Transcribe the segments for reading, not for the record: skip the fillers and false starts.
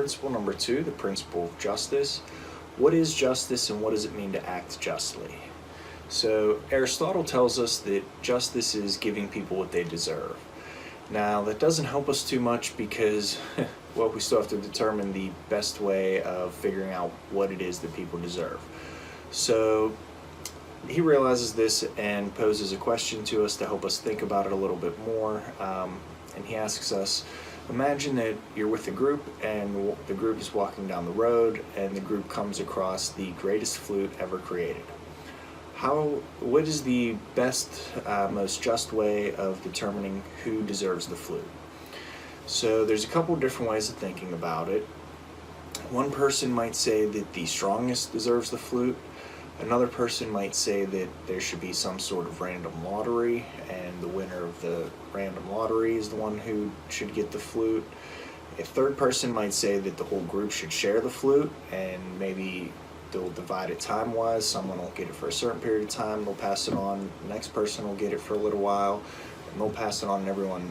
principle number 2, the principle of justice. What is justice and what does it mean to act justly? So Aristotle tells us that justice is giving people what they deserve. Now that doesn't help us too much because, well, we still have to determine the best way of figuring out what it is that people deserve. So he realizes this and poses a question to us to help us think about it a little bit more. And he asks us, imagine that you're with a group and the group is walking down the road and the group comes across the greatest flute ever created. What is the best, most just way of determining who deserves the flute? So there's a couple different ways of thinking about it. One person might say that the strongest deserves the flute. Another person might say that there should be some sort of random lottery, and the winner of the random lottery is the one who should get the flute. A third person might say that the whole group should share the flute, and maybe they'll divide it time-wise. Someone will get it for a certain period of time, they'll pass it on, the next person will get it for a little while, and they'll pass it on, and everyone,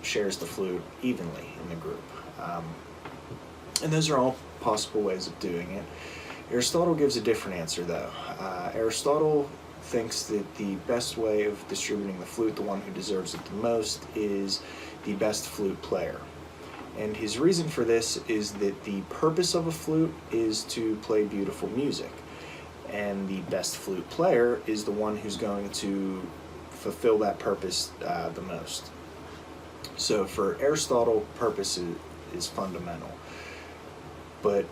shares the flute evenly in the group. And those are all possible ways of doing it. Aristotle gives a different answer though. Aristotle thinks that the best way of distributing the flute, the one who deserves it the most, is the best flute player. And his reason for this is that the purpose of a flute is to play beautiful music. And the best flute player is the one who's going to fulfill that purpose the most. So for Aristotle, purpose is fundamental. But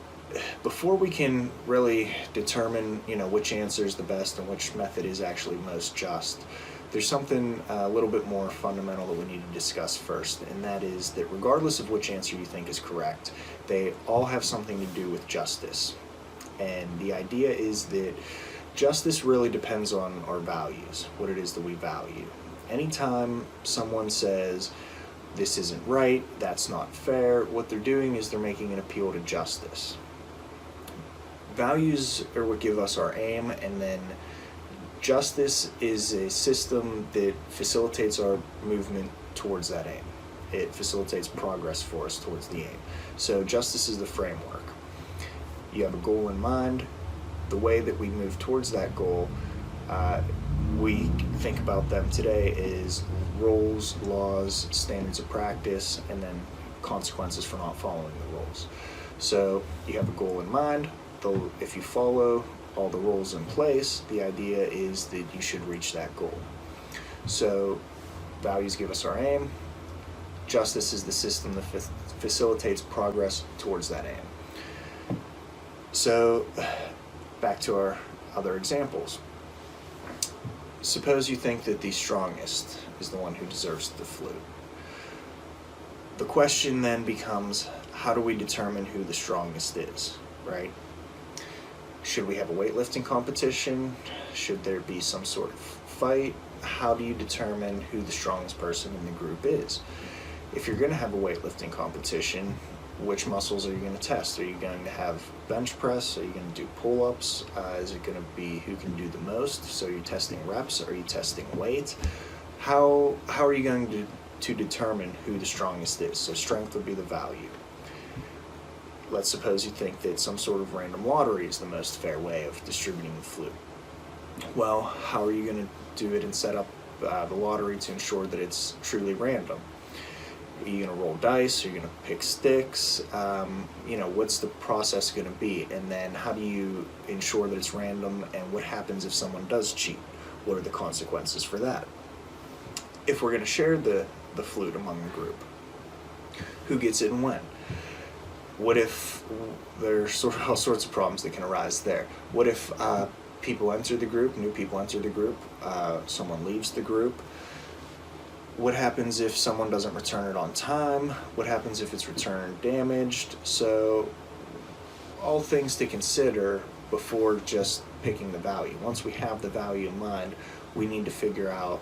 before we can really determine, which answer is the best and which method is actually most just, there's something a little bit more fundamental that we need to discuss first, and that is that regardless of which answer you think is correct, they all have something to do with justice. And the idea is that justice really depends on our values, what it is that we value. Anytime someone says, this isn't right, that's not fair, what they're doing is they're making an appeal to justice. Values are what give us our aim, and then justice is a system that facilitates our movement towards that aim. It facilitates progress for us towards the aim. So justice is the framework. You have a goal in mind. The way that we move towards that goal, we think about them today is rules, laws, standards of practice, and then consequences for not following the rules. So you have a goal in mind. If you follow all the rules in place, the idea is that you should reach that goal. So values give us our aim. Justice is the system that facilitates progress towards that aim. So back to our other examples. Suppose you think that the strongest is the one who deserves the flute. The question then becomes, how do we determine who the strongest is, right? Should we have a weightlifting competition? Should there be some sort of fight? How do you determine who the strongest person in the group is? If you're going to have a weightlifting competition, which muscles are you going to test? Are you going to have bench press? Are you going to do pull-ups? Is it going to be who can do the most? So you're testing reps? Are you testing weight? How are you going to determine who the strongest is? So strength would be the value. Let's suppose you think that some sort of random lottery is the most fair way of distributing the flute. Well, how are you going to do it and set up the lottery to ensure that it's truly random? Are you going to roll dice? Are you going to pick sticks? What's the process going to be? And then how do you ensure that it's random, and what happens if someone does cheat? What are the consequences for that? If we're going to share the flute among the group, who gets it and when? What if there's all sorts of problems that can arise there? What if people enter the group, new people enter the group, someone leaves the group? What happens if someone doesn't return it on time? What happens if it's returned damaged? So all things to consider before just picking the value. Once we have the value in mind, we need to figure out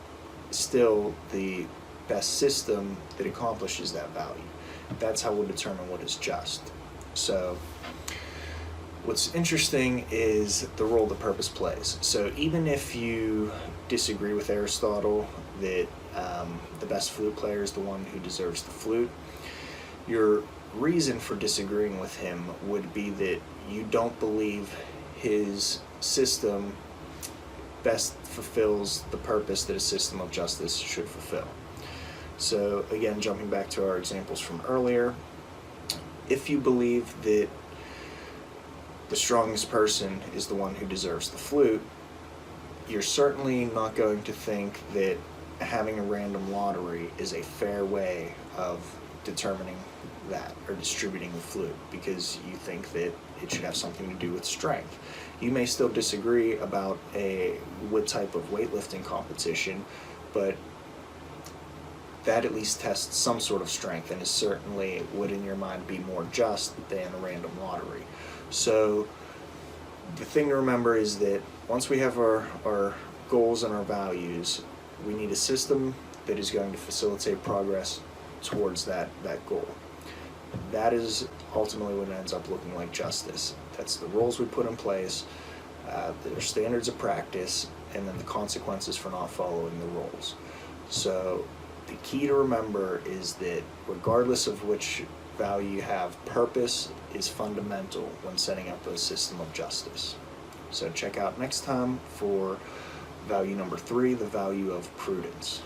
still the best system that accomplishes that value. That's how we'll determine what is just. So what's interesting is the role the purpose plays. So even if you disagree with Aristotle that the best flute player is the one who deserves the flute, your reason for disagreeing with him would be that you don't believe his system best fulfills the purpose that a system of justice should fulfill. So again, jumping back to our examples from earlier, if you believe that the strongest person is the one who deserves the flute, you're certainly not going to think that having a random lottery is a fair way of determining that or distributing the flute, because you think that it should have something to do with strength. You may still disagree about what type of weightlifting competition, but that at least tests some sort of strength and is certainly would in your mind be more just than a random lottery. So the thing to remember is that once we have our goals and our values, we need a system that is going to facilitate progress towards that goal. That is ultimately what ends up looking like justice. That's the rules we put in place, their standards of practice, and then the consequences for not following the rules. So the key to remember is that regardless of which value you have, purpose is fundamental when setting up a system of justice. So check out next time for value number 3, the value of prudence.